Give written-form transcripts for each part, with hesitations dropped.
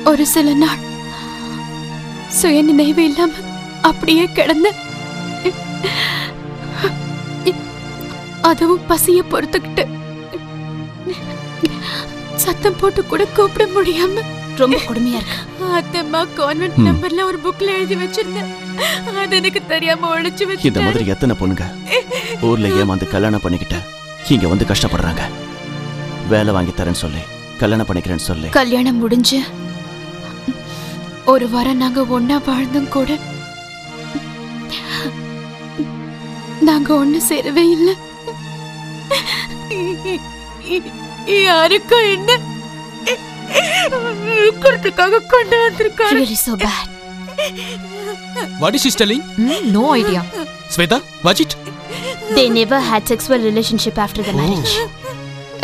ஒரு சில நாள் சுய நினைவு இல்லாம அப்படியே கிடந்த, அதுவும் பசிய பொறுத்துக்கிட்டு சத்தம் போட்டு கூட கூப்பிட முடியாம ரொம்ப கொடுமையா இருக்கு. அத்தம்மா கான்வென்ட் நம்பர்ல ஒரு புக்ல எழுதி வச்சிருந்தேன். அது எனக்கு தெரியாம ஒளிச்சு வச்சிட்டேன். இந்த மாதிரி எத்தனை பொண்ணுங்க ஊர்ல ஏமாந்து கல்யாணம் பண்ணிக்கிட்ட இங்க வந்து கஷ்டப்படுறாங்க. வேலை வாங்கி தரேன்னு சொல்லி கல்யாணம் பண்ணிக்கிறேன்னு சொல்லி கல்யாணம் முடிஞ்சு ஒரு வாரம் நாங்க ஒன்னா வாழ்ந்தும் கூட நாங்க ஒண்ணு சேரவே இல்லை. யாருக்கும் என்ன கொண்டு வந்திருக்காரு. Really so bad. What is she telling? No idea. Sweta, watch it. They never had sexual relationship after the marriage.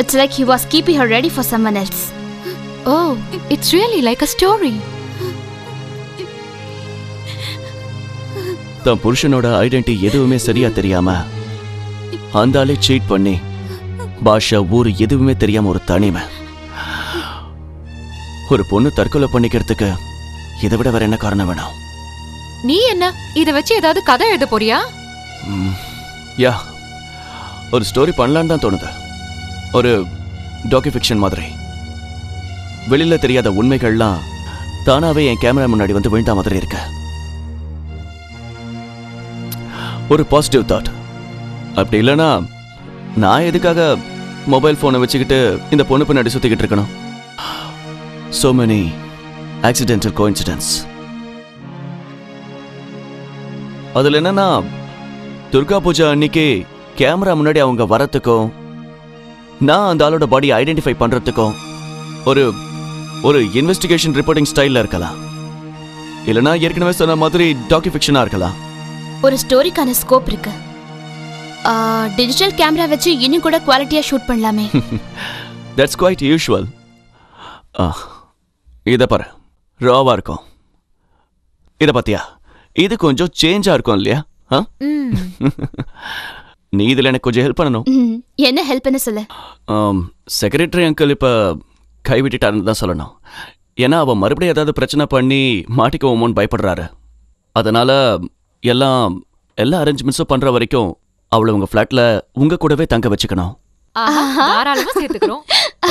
It's like he was keeping her ready for someone else. Oh, it's really like a story. தன் புருஷனோட identity எதுவுமே சரியா தெரியாம அந்த ஆளே seat பண்ணி பாஷா ஊரு எதுவுமே தெரியாம ஒரு தனிமை. ஒரு பொண்ணு தற்கொலை பண்ணிக்கிறதுக்கு இதை விட வேற என்ன காரணம் வேணும்? நீ என்ன இத வச்சு ஏதாவது கதை எழுத போறியா? யா, ஒரு ஸ்டோரி பண்ணலான்னு தான் தோணுது. ஒரு டாக்குஃபிக்ஷன் மாதிரி. வெளியில தெரியாத உண்மைகள்லாம் தானாவே என் கேமரா முன்னாடி வந்து விழுந்த மாதிரி இருக்கு. ஒரு பாசிட்டிவ் தாட். அப்படி இல்லைன்னா நான் எதுக்காக மொபைல் போனை வச்சுக்கிட்டு இந்த பொண்ணு பின்னாடி சுத்திக்கிட்டு இருக்கணும்? So many accidental coincidence. அதுல என்னன்னா துர்கா பூஜா அன்னைக்கு கேமரா முன்னாடி அவங்க வரத்துக்கும் நான் அந்த ஆளோட பாடி ஐடென்டிஃபை பண்றதுக்கும் ஒரு ஒரு இன்வெஸ்டிகேஷன் ரிப்போர்ட்டிங் ஸ்டைல்ல இருக்கலாம். இல்லைன்னா ஏற்கனவே சொன்ன மாதிரி டாக்குஃபிக்ஷனா இருக்கலாம். ஒரு ஸ்டோரிக்கான ஸ்கோப் இருக்கு. டிஜிட்டல் கேமரா வச்சு இன்னும் கூட குவாலிட்டியா ஷூட் பண்ணலாமே. That's quite usual. இத பாரு, ராவா இருக்கும். இத பாத்தியா, இது கொஞ்சம் சேஞ்சா இருக்கும் இல்லையா? நீ இதுல எனக்கு கொஞ்சம் ஹெல்ப் பண்ணணும். என்ன ஹெல்ப்னு சொல்லு. செக்ரட்டரி அங்கிள் இப்ப கைவிட்டுட்டாருன்னு தான் சொல்லணும். ஏன்னா அவன் மறுபடியும் ஏதாவது பிரச்சனை பண்ணி மாட்டிக்குவோமோன்னு பயப்படுறாரு. அதனால எல்லா அரேஞ்ச்மெண்ட்ஸும் பண்ற வரைக்கும் அவளை உங்க ஃபிளாட்ல உங்க கூடவே தங்க வச்சுக்கணும். தாராளமா சேர்த்துக்கிறோம்.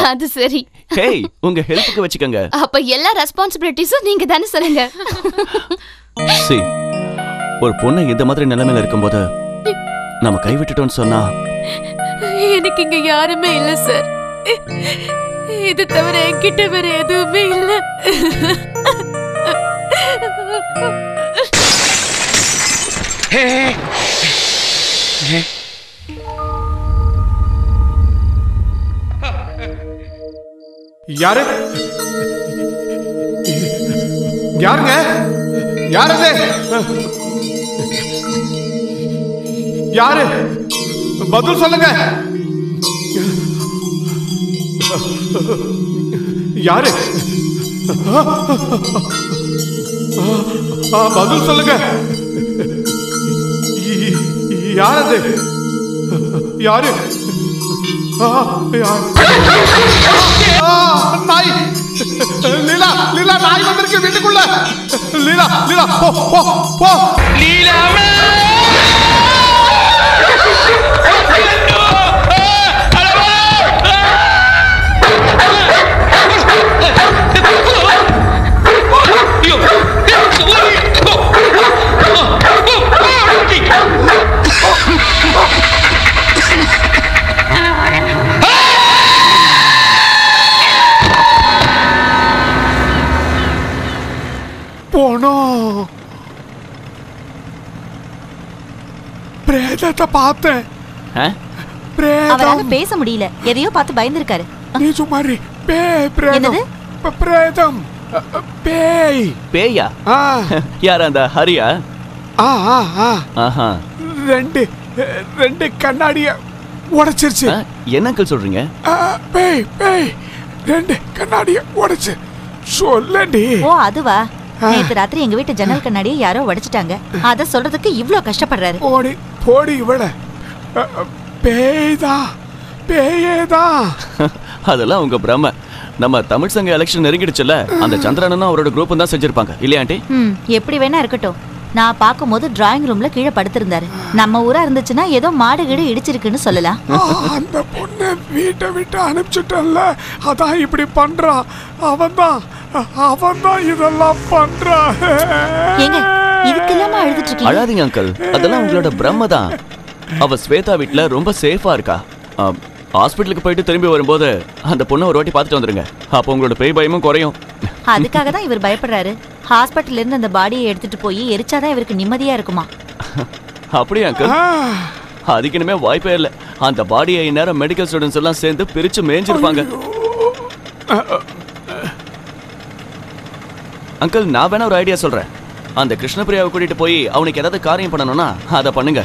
அது சரி. ஹேய், உங்க ஹெல்ப்புக்கு வச்சுக்கங்க. அப்ப எல்லா ரெஸ்பான்சிபிலிட்டிஸும் நீங்க தானே சொல்லுங்க. சி, ஒரு பொண்ணு இந்த மாதிரி நிலைமையில இருக்கும்போது நம்ம கைவிட்டுட்டோம்னு சொன்னா எனக்கு இங்க யாருமே இல்ல சார். இது தவிர என்கிட்ட வேற எதுவுமே இல்ல. யாரு யாருங்க? யாரு யாரு? பதில் சொல்லுங்க. யாரு? பதில் சொல்லுங்க. யாரது? யாரு? நாய்! லீலா, லீலா, நாய் வந்திருக்கு வீட்டுக்குள்ள. லீலா, லீலா, போ போ போ. லீலா போனோம். பிரேதத்தை பார்த்தேன். அவரால பேச முடியல. எதையோ பார்த்து பயந்துருக்காரு. நீ சும்மாரி. பிரேதம். பிரேதம். பேய். பேயா? யார் அந்த ஹரியா? ரெண்டு கண்ணாடிய உடைச்சிருச்சு. என்ன அங்கிள் சொல்றீங்க? பேய் பேய் ரெண்டு கண்ணாடிய உடைச்சு. சொல்லடி. ஓ அதுவா? நேத்து ராத்திரி எங்க வீட்டு ஜன்னல் கண்ணாடியை யாரோ உடைச்சிட்டாங்க. அத சொல்றதுக்கு இவ்ளோ கஷ்டப்படுறாரு. போடி போடி இவள. பேய்தா பேயேதா. அதெல்லாம் உங்க பிரம. நம்ம தமிழ் சங்க எலெக்ஷன் நெருங்கிடுச்சுல, அந்த சந்திரனும் அவரோட குரூப்பும் தான் செஞ்சிருப்பாங்க இல்லையா ஆண்டி? எப்படி வேணா இருக்கட்டும். நான் பார்க்கும்போது டிராயிங் ரூம்ல கீழே படுத்திருந்தாரு. நம்ம ஊரா இருந்துச்சுன்னா ஏதோ மாடு கீடு இடிச்சிருக்குன்னு சொல்லலாம். அந்த பொண்ணை வீட்டை விட்டு அனுப்பிச்சுட்டல்ல, அதான் இப்படி பண்றா. அவன்தான் இதெல்லாம் பண்றா. ஏங்க இதுக்கெல்லாமா அழுதுட்டு இருக்கீங்க? அழாதீங்க அங்கிள், அதெல்லாம் உங்களோட பிரம்ம தான். அவ ஸ்வேதா வீட்டுல ரொம்ப சேஃபா இருக்கா. ஹாஸ்பிட்டலுக்கு போயிட்டு திரும்பி வரும்போது அந்த பொண்ணை ஒரு வாட்டி பார்த்துட்டு வந்துருங்க. அப்போ உங்களோட பேய் பயமும் குறையும். அதுக்காக தான் இவர் பயப்படுறாரு. ஹாஸ்பிட்டல்ல இருந்து அந்த பாடியை எடுத்துட்டு போய் எரிச்சாதான் இவருக்கு நிம்மதியா இருக்குமா? அப்படியா அங்கிள்? அதுக்கு இனிமே வாய்ப்பே இல்லை. அந்த பாடியை இந்நேரம் மெடிக்கல் ஸ்டூடெண்ட்ஸ் எல்லாம் சேர்ந்து பிரிச்சு மேய்ஞ்சிருப்பாங்க. அங்கிள், நான் வேணா ஒரு ஐடியா சொல்றேன். அந்த கிருஷ்ணபிரியாவை கூட்டிட்டு போய் அவனுக்கு ஏதாவது காரியம் பண்ணணும்னா அதை பண்ணுங்க.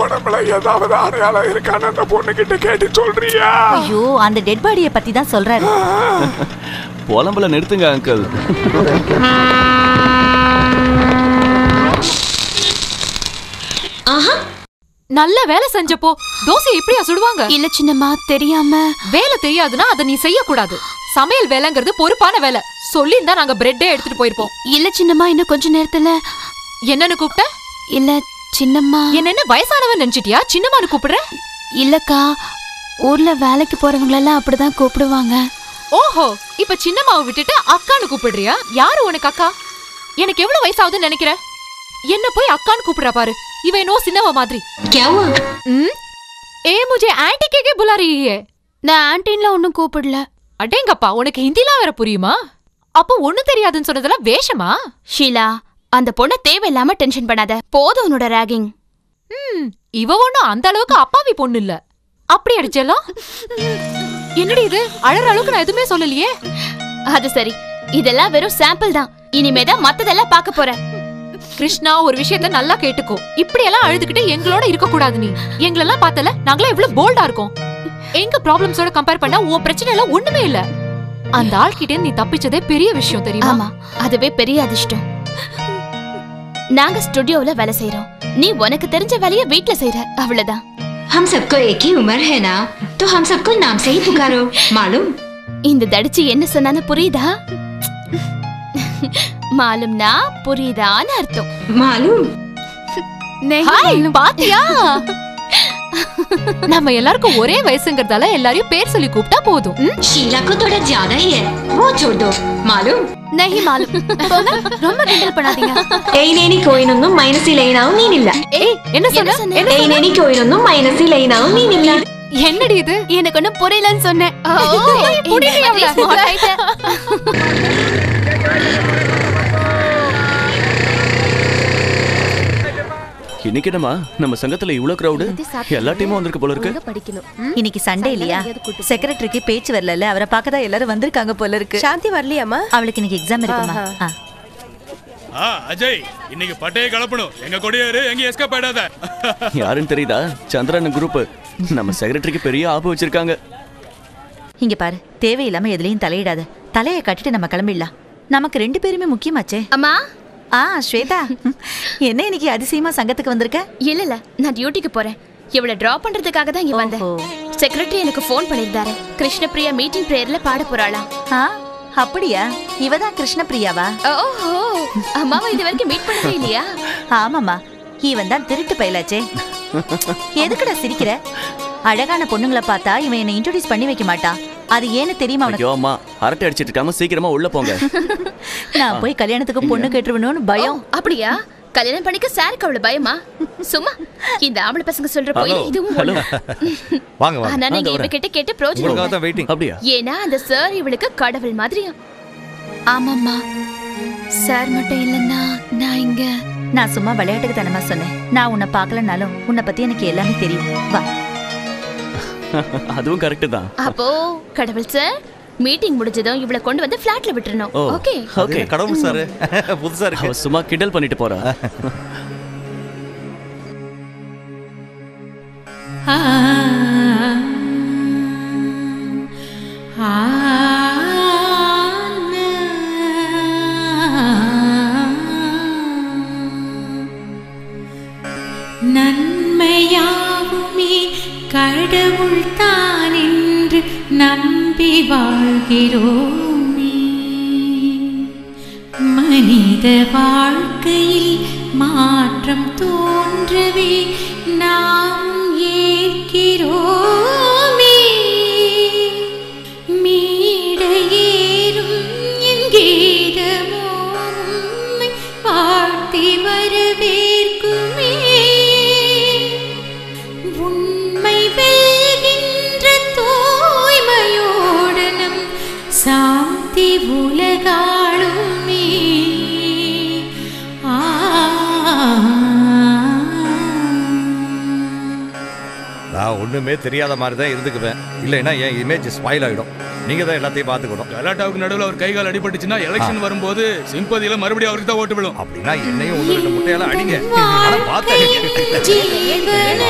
உடம்புல ஏதாவது அடையாளம் இருக்கான்னு அந்த பொண்ணு கிட்ட கேட்டு சொல்றியா? ஐயோ, அந்த டெட் பாடியை பத்தி தான் சொல்றாரு. புலம்புல நிறுத்துங்க அங்கிள். நல்ல வேலை செஞ்சப்போ தோசை எப்படியா சுடுவாங்க? இல்ல சின்னம்மா, தெரியாம. வேலை தெரியாதுன்னா அதை நீ செய்யக்கூடாது. சமையல் வேலைங்கிறது பொறுப்பான வேலை. சொல்லியிருந்தா நாங்க பிரெட்டே எடுத்துட்டு போயிருப்போம். இல்ல சின்னம்மா, இன்னும் கொஞ்ச நேரத்துல. என்னன்னு கூப்பிட்ட? இல்ல சின்னம்மா. என்ன வயசானவன் நினைச்சிட்டியா? சின்னம்மான்னு கூப்பிடுற? இல்லக்கா, ஊர்ல வேலைக்கு போறவங்களெல்லாம் அப்படிதான் கூப்பிடுவாங்க. ஓஹோ, இப்ப சின்னம்மாவை விட்டுட்டு அக்கான்னு கூப்பிடுறியா? யாரு உனக்கு அக்கா? எனக்கு எவ்வளவு வயசாகுதுன்னு நினைக்கிற? என்ன போய் அக்கான்னு கூப்பிடுறா பாரு. இவ என்னோ சின்னவ மாதிரி. ஏ முझे ஆன்ட்டி கேக்கே புலா ரही है. நான் ஆன்ட்டின்லாம் ஒன்னும் கூப்பிடல. அடேங்கப்பா, உனக்கு ஹிந்திலாம் வேற புரியுமா? அப்போ ஒண்ணும் தெரியாதுன்னு சொன்னதெல்லாம் வேஷமா? ஷீலா, அந்த பொண்ணை தேவையில்லாம டென்ஷன் பண்ணாத. போதும் உன்னோட ராகிங். இவ ஒண்ணும் அந்த அளவுக்கு அப்பாவி பொண்ணு இல்ல. அப்படி அடிச்சலாம். என்னடி இது, அழற அளவுக்கு நான் எதுவுமே சொல்லலையே. அது சரி, இதெல்லாம் வெறும் சாம்பிள் தான். இனிமேதான் மத்ததெல்லாம் பார்க்க போறேன். கிருஷ்ணா, ஒரு விஷயத்த நல்லா கேட்டுக்கோ. இப்படி எல்லாம் அழுதுகிட்டு எங்களோட இருக்க கூடாது. நீ எங்களெல்லாம் பார்த்தல, நாங்களே எவ்வளவு போல்டா இருக்கோம். எங்க ப்ராப்ளம்ஸோட கம்பேர் பண்ணா உன் பிரச்சனை எல்லாம் ஒண்ணுமே இல்ல. அந்த ஆள்கிட்ட நீ தப்பிச்சதே பெரிய விஷயம் தெரியுமா? ஆமா, அதுவே பெரிய அதிர்ஷ்டம். நாங்க ஸ்டுடியோல வேலை செய்யறோம். நீ உனக்கு தெரிஞ்ச வேலைய வீட்ல செய்யற, அவ்வளவுதான். हम सबको एक ही उम्र है ना, तो हम सबको नाम से ही पुकारो, मालूम? இந்த தடிச்சு என்ன சொன்னான்னு புரியுதா? மாலும்னா புரியுதான்னு அர்த்தம். मालूम? ஹாய், பாத்தியா? நம்ம எல்லாருக்கும் ஒரே வயசுங்கிறதால எல்லாரையும் பேர் சொல்லி கூப்பிட்டா போதும். शीला को थोड़ा ज्यादा ही है, वो छोड़ दो, मालूम? नहीं मालूम. ரொம்ப கிண்டல் பண்ணாதீங்க. എയ്നേനി കോയിനൊന്നും മൈനസിൽ എയ്നാവും നീനില്ല. ஏய், என்ன சொன்ன? എയ്നേനി കോയിനൊന്നും മൈനസിൽ എയ്നാവും നീനില്ല. என்னடி இது? எனக்கு ஒன்னும் புரியலன்னு சொன்னேன். இன்னைக்கு என்னமா நம்ம சங்கத்துல இவ்வளவு கிரவுடு, எல்லா டீமும் வந்திருக்கு போல இருக்கு. இன்னைக்கு சண்டே இல்லையா? செக்ரட்டரிக்கு பேச்சு வரல, அவரை பார்க்கதா எல்லாரும் வந்திருக்காங்க போல இருக்கு. சாந்தி வரலையாமா? அவளுக்கு இன்னைக்கு எக்ஸாம் இருக்குமா? அஜய், இன்னைக்கு பட்டையை கலப்பணும். எங்க கொடியாரு எங்க எஸ்கேப் ஆயிடாத. யாருன்னு தெரியுதா? சந்திரன் குரூப். நம்ம செக்ரட்டரிக்கு பெரிய ஆப்பு வச்சிருக்காங்க. இங்க பாரு, தேவையில்லாம எதுலயும் தலையிடாத. தலையை கட்டிட்டு நம்ம கிளம்பிடலாம். நமக்கு 2 பேருமே முக்கியமாச்சே. அம்மா. ஸ்வேதா, என்ன இன்னைக்கு அதிசயமா சங்கத்துக்கு வந்திருக்க? இல்ல, நான் டியூட்டிக்கு போறேன். இவளை டிராப் பண்றதுக்காக தான் இங்க வந்தேன். செக்ரட்டரி எனக்கு ஃபோன் பண்ணிருந்தாரு. கிருஷ்ணபிரியா மீட்டிங் பிரேயர்ல பாட போறாளாம். அப்படியா? இவதான் கிருஷ்ணபிரியாவா? ஓஹோ, அம்மாவை இது வரைக்கும் மீட் பண்ணவே இல்லையா? ஆமாமா, இவன் தான் திருட்டு பயலாச்சே. எதுக்குடா சிரிக்கிற? அழகான பொண்ணுங்களை பார்த்தா இவன் என்ன இன்ட்ரோடியூஸ் பண்ணி வைக்க மாட்டான். அது ஏன்னு தெரியுமா உனக்கு? ஐயோ அம்மா, அரட்டை அடிச்சிட்டு இருக்காம சீக்கிரமா உள்ள போங்க. நான் போய் கல்யாணத்துக்கு பொண்ணு கேட்டுருவணும்னு பயம். அப்படியா? கல்யாணம் பண்ணிக்க சாருக்கு அவ்வளவு பயமா? சும்மா இந்த ஆம்பளை பசங்க சொல்ற போய் இதுவும் ஒண்ணு. வாங்க வாங்க. ஆனா நீங்க இவ கிட்ட கேட்ட ப்ரோஜனம் வெயிட்டிங். அப்படியா? ஏன்னா அந்த சார் இவளுக்கு கடவுள் மாதிரியா? ஆமாம்மா, சார் மட்டும் இல்லன்னா நான் இங்க. நான் சும்மா விளையாட்டுக்கு தானமா சொன்னேன். நான் உன்னை பார்க்கலனாலும் உன்னை பத்தி எனக்கு எல்லாமே தெரியும். வா. அதுவும் கரெக்ட் தான். அப்போ கடவுள் சார், மீட்டிங் முடிஞ்சதும் இவளை கொண்டு வந்து ஃபிளாட்ல விட்டுறணும். Okay okay. கடவுள் சார் புதுசா இருக்கு. சும்மா கிண்டல் பண்ணிட்டு போறா. நன்மையாவுமே கடவுள் தான் என்று நம்பி வாழ்கிறோமே. மனித வாழ்க்கையில் மாற்றம் தோன்றவே நாம் ஏற்கிறோமே. மீடையேறும் என் கீதமோ உம்மை வாழ்த்தி வரவேற்குமே. உண்மை வெல்கின்ற தூய்மையோடு நம் சாந்தி உலகாளுமே. நான் ஒண்ணுமே தெரியாத மாதிரி தான் இருந்துக்குவேன். இல்லைன்னா என் இமேஜ் ஸ்பாயில் ஆகிடும். நீங்க தான் எல்லாத்தையும் பார்த்துக்கணும். கலாட்டாவுக்கு நடுவில் ஒரு கைகால் அடிபட்டுச்சுன்னா எலெக்ஷன் வரும்போது சிம்பதியில மறுபடியும் அவருக்கு தான் ஓட்டு விழும். அப்படின்னா என்னையும் 1-2 முட்டையெல்லாம் அடிங்க.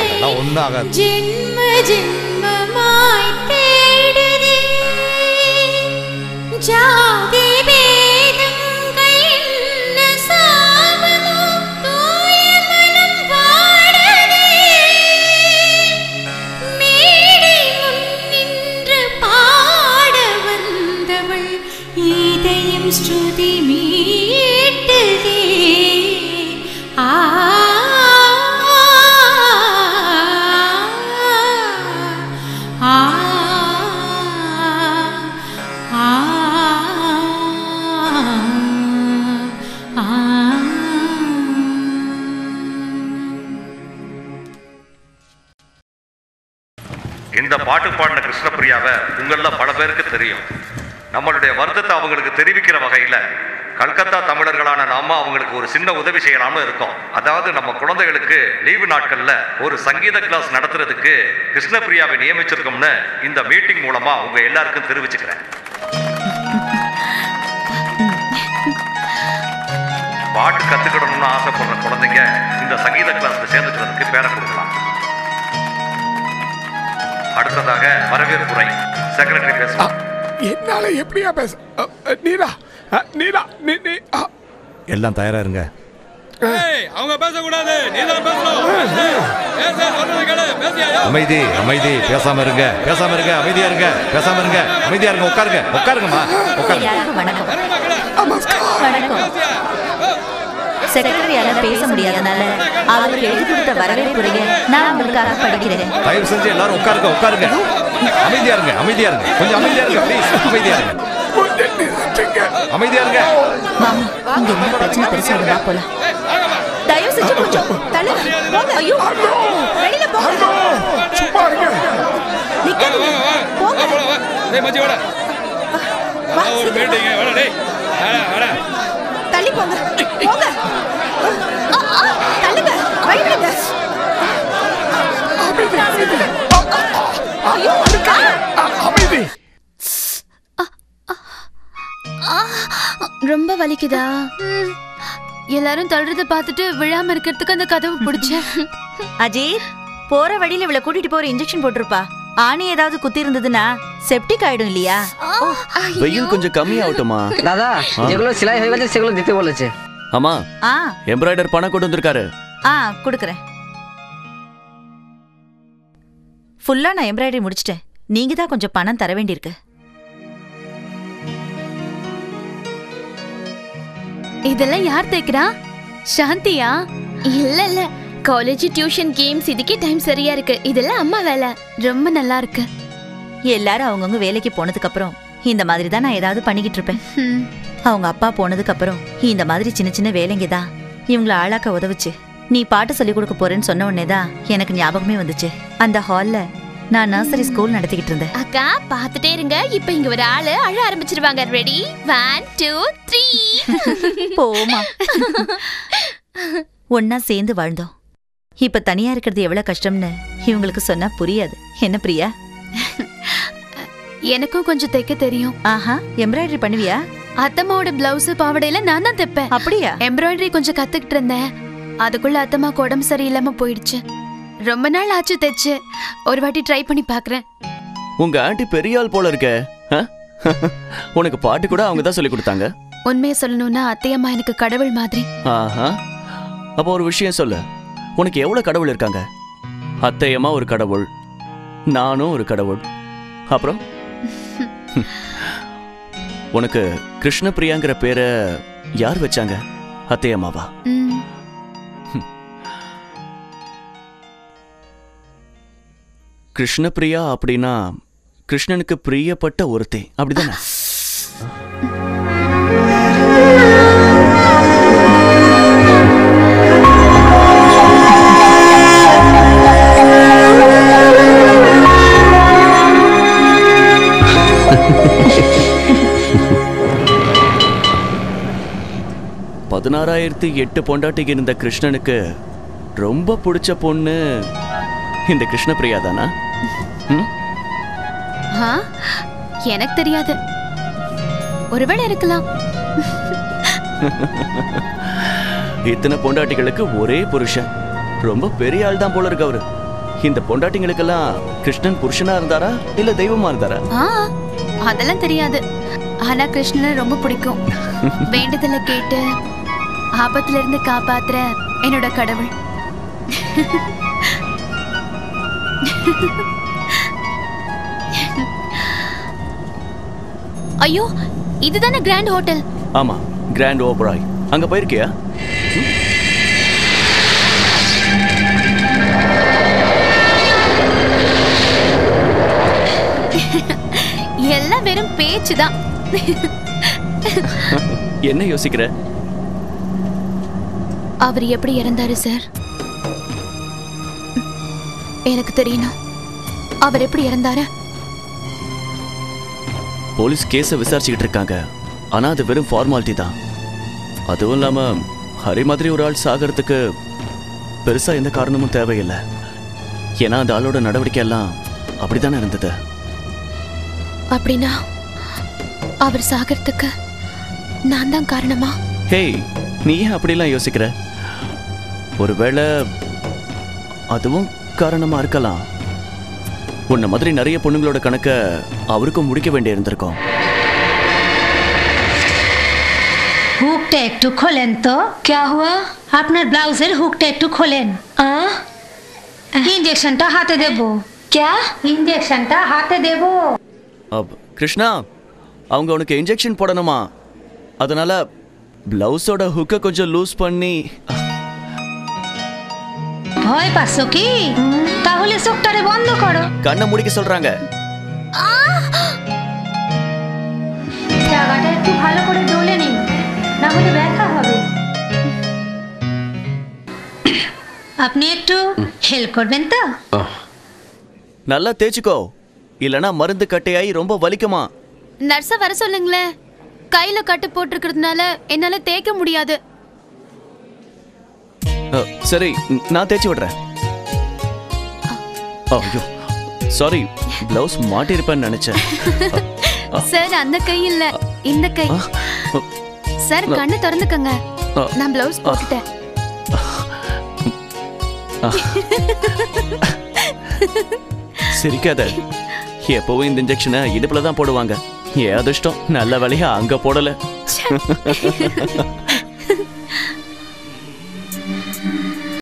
அதெல்லாம் ஒன்றும் ஆகாது. ஜென்ம ஜென்மமாய் தேடுதே ஜாதி வேதங்கள் என்ன சாபமோ தூய மனம் பாடுதே. மேடை முன் நின்று பாட வந்தவள் இதயம் ஸ்ருதி மீட்டுதே. இந்த பாட்டு பாடின கிருஷ்ணபிரியாவை உங்கள பல பேருக்கு தெரியும். நம்மளுடைய வருத்தத்தை அவங்களுக்கு தெரிவிக்கிற வகையில் கல்கத்தா தமிழர்களான நாம அவங்களுக்கு ஒரு சின்ன உதவி செய்யலாம்னு இருக்கோம். அதாவது நம்ம குழந்தைகளுக்கு லீவு நாட்களில் ஒரு சங்கீத கிளாஸ் நடத்துறதுக்கு கிருஷ்ணபிரியாவை நியமிச்சிருக்கோம்னு இந்த மீட்டிங் மூலமா உங்க எல்லாருக்கும் தெரிவிச்சுக்கிறேன். பாட்டு கத்துக்கிடணும்னு ஆசைப்படுற குழந்தைங்க இந்த சங்கீத கிளாஸ்ல சேர்ந்துக்கிறதுக்கு பேரை கொடுக்கலாம். அடுத்ததாக வரவேற்புரை செக்ரட்டரி பேசுவார். என்னால எப்படியா பேச நீலா நீலா நீ எல்லாம் தயாரா இருங்க. அவங்க பேசக்கூடாது, நீதான் பேசணும். அமைதி அமைதி, பேசாம இருங்க பேசாம இருங்க, அமைதியா இருங்க பேசாம இருங்க, அமைதியா இருங்க, உட்காருங்க உட்காருங்கம்மா உட்காருங்க. வணக்கம். வணக்கம். செக்ரட்டரியால பேச முடியாதனால அவருக்கு எழுதி கொடுத்த வரவேற்புரையை நான் உங்களுக்காக படிக்கிறேன். தயவு செஞ்சு எல்லாரும் உட்காருங்க உட்காருங்க, அமைதியா இருங்க அமைதியா இருங்க, கொஞ்சம் அமைதியா இருங்க ப்ளீஸ், அமைதியா இருங்க அமைதியா இருங்க. மாமா, இங்க என்ன பிரச்சனை பெருசாக போலாம். தயவு செஞ்சு கொஞ்சம் தள்ளு போங்க. ஐயோ, வெளியில போங்க. சும்மா இருங்க. நிக்காதீங்க. போங்க. டேய் மச்சி வாடா. ஒரு மீட்டிங் வாடா டேய். வாடா. தள்ளி போங்க. போங்க. தள்ளுங்க. வைங்க. ஐயோ, அமைதி. ரொம்ப வலிக்குதா? எல்லாரும் தள்ளுறத பார்த்துட்டு விழாம இருக்கிறதுக்கு அந்த கதவு பிடிச்சேன். அஜித், போற வழியில இவளை கூட்டிட்டு போற இன்ஜெக்ஷன் போட்டிருப்பா. ஆணி ஏதாவது குத்தி இருந்ததுன்னா செப்டிக் ஆயிடும் இல்லையா? வெயில் கொஞ்சம் கம்மியாகட்டுமா? দাদা যেগুলো সেলাই হয়ে গেছে সেগুলো দিতে বলেছে। ஆமா, எம்ப்ராய்டர் பணம் கொண்டு வந்திருக்காரு. கொடுக்குறேன். ஃபுல்லா நான் எம்ப்ராய்டரி முடிச்சிட்டேன். நீங்க தான் கொஞ்சம் பணம் தர வேண்டியிருக்கு. இதெல்லாம் யார் தைக்கிறா? சாந்தியா? இல்ல இல்ல, காலேஜ் டியூஷன் கேம்ஸ் இதுக்கே டைம் சரியா இருக்கு. இதெல்லாம் அம்மா வேலை. ரொம்ப நல்லா இருக்கு. எல்லாரும் அவங்கவுங்க வேலைக்கு போனதுக்கு அப்புறம் இந்த மாதிரி தான் நான் ஏதாவது பண்ணிக்கிட்டு இருப்பேன். அவங்க அப்பா போனதுக்கு அப்புறம் இந்த மாதிரி சின்ன சின்ன வேலைங்க தான் இவங்கள ஆளாக்க உதவுச்சு. நீ பாட்டு சொல்லி கொடுக்க போறேன்னு சொன்ன உடனே தான் எனக்கு ஞாபகமே வந்துச்சு. அந்த ஹால்ல நான் நர்சரி ஸ்கூல் நடத்திக்கிட்டு இருந்தேன். அக்கா பாத்துட்டே இருங்க, இப்ப இங்க ஒரு ஆளு அழ ஆரம்பிச்சிருவாங்க. ரெடி 1 2 3. போமா. ஒன்னா சேர்ந்து வாழ்ந்தோம். இப்ப தனியா இருக்கிறது எவ்வளவு கஷ்டம்னு இவங்களுக்கு சொன்னா புரியாது. என்ன பிரியா? எனக்கும் கொஞ்சம் தைக்க தெரியும். ஆஹா, எம்ப்ராய்டரி பண்ணுவியா? அத்தம்மாவோட பிளவுஸ் பாவடையில நான் தான் தைப்பேன். அப்படியா? எம்ப்ராய்டரி கொஞ்சம் கத்துக்கிட்டு இருந்தேன். அதுக்குள்ள அத்தம்மாக்கு உடம்பு சரியில்லாம போயிடுச்சு. ரொம்ப நாள் ஆச்சு தைச்சு. ஒரு வாட்டி ட்ரை பண்ணி பாக்குறேன். உங்க ஆண்டி பெரிய ஆள் போல இருக்க. உனக்கு பாட்டு கூட அவங்க தான் சொல்லி கொடுத்தாங்க. உண்மையை சொல்லணும்னா அத்தையம்மா எனக்கு கடவுள் மாதிரி. ஆஹா, அப்போ ஒரு விஷயம் சொல்லு. உனக்கு எவ்வளவு கடவுள் இருக்காங்க? அத்தையம்மா ஒரு கடவுள், நானும் ஒரு கடவுள். அப்புறம் உனக்கு கிருஷ்ணபிரியாங்கிற பேரை யார் வச்சாங்க? அத்தையம்மாவா? கிருஷ்ணபிரியா அப்படின்னா கிருஷ்ணனுக்கு பிரியப்பட்ட ஒருத்தே, அப்படிதானே? $16,008 பொண்டாட்டிக்கு இருந்த கிருஷ்ணனுக்கு ரொம்ப பிடிச்ச பொண்ணு இந்த கிருஷ்ணபிரியா தானா? எனக்கு தெரியாது, ஒருவேளை இருக்கலாம். இத்தனை பொண்டாட்டிகளுக்கு ஒரே புருஷன், ரொம்ப பெரிய ஆள் தான் போல இருக்கு அவரு. இந்த பொண்டாட்டிங்களுக்கெல்லாம் கிருஷ்ணன் புருஷனா இருந்தாரா இல்ல தெய்வமா இருந்தாரா? அதெல்லாம் தெரியாது. ஆனா கிருஷ்ணனை ரொம்ப பிடிக்கும். வேண்டுதலை கேட்டு ஆபத்துல இருந்து காப்பாத்துற என்னோட கடவுள். ஐயோ, இதுதானே கிராண்ட் ஹோட்டல்? ஆமா, கிராண்ட் ஓபராய். அங்க போயிருக்கியா? எல்லாம் வெறும் பேச்சுதான். என்ன யோசிக்கிற? அவர் எப்படி இறந்தாரு சார்? எனக்கு தெரியணும். அவர் எப்படி இறந்தாரு? போலீஸ் கேஸ விசாரிச்சுக்கிட்டு இருக்காங்க. ஆனா அது வெறும் ஃபார்மாலிட்டி தான். அதுவும் இல்லாம ஹரி மாதிரி ஒரு ஆள் சாகிறதுக்கு பெருசா எந்த காரணமும் தேவையில்லை. ஏன்னா அந்த ஆளோட நடவடிக்கை எல்லாம் அப்படித்தானே இருந்தது. அப்படின்னா அவர் சாகிறதுக்கு நான் தான் காரணமா? ஹேய், நீ ஏன் அப்படிலாம் யோசிக்கிற? ஒருவேளை அதுவும் காரணமா இருக்கலாம். உன்ன மாதிரி நிறைய பொண்ணுங்களோட கணக்க அவருக்கும் முடிக்க வேண்டிய இருந்திருக்கும். হুকটা একটু খোলেন তো। क्या हुआ? আপনার ব্লাউজের হুকটা একটু খোলেন। ইনজেকশনটা হাতে দেব। क्या? ইনজেকশনটা হাতে দেব। கிருஷ்ணா, அவங்க உனக்கு இன்ஜெக்ஷன் போடணுமா? அதனால பிளவுஸோட ஹுக்க கொஞ்சம் லூஸ் பண்ணி. ভয় পাচ্ছো কি? তাহলে চোখটারে বন্ধ করো। கண்ணை முடிக்க சொல்றாங்க. জায়গাটা একটু ভালো করে ডলে নিন, না হলে ব্যথা হবে। আপনি একটু হেল্প করবেন তো? நல்லா தேய்ச்சுக்கோ, இல்லனா மருந்து கட்டையாயி ரொம்ப வலிக்குமா. நர்ஸ வர சொல்லுங்களேன். கையில கட்டு போட்டுக்கிறதுனால என்னால தேய்க்க முடியாது. சரி, நான் தேய்ச்சி விடுறேன். ஐயோ சாரி, பிளவுஸ் மாட்டிருப்பேன்னு நினைச்சேன். சார், அந்த கை இல்ல, இந்த கை. சார், கண்ணை திறந்துக்கங்க. நான் பிளவுஸ் போட்டுட்டேன். சிரிக்காத. எப்பவும் இந்த இன்ஜெக்ஷனை இடுப்புல தான் போடுவாங்க. ஏன் அதிர்ஷ்டம், நல்ல வேலையா அங்க போடல.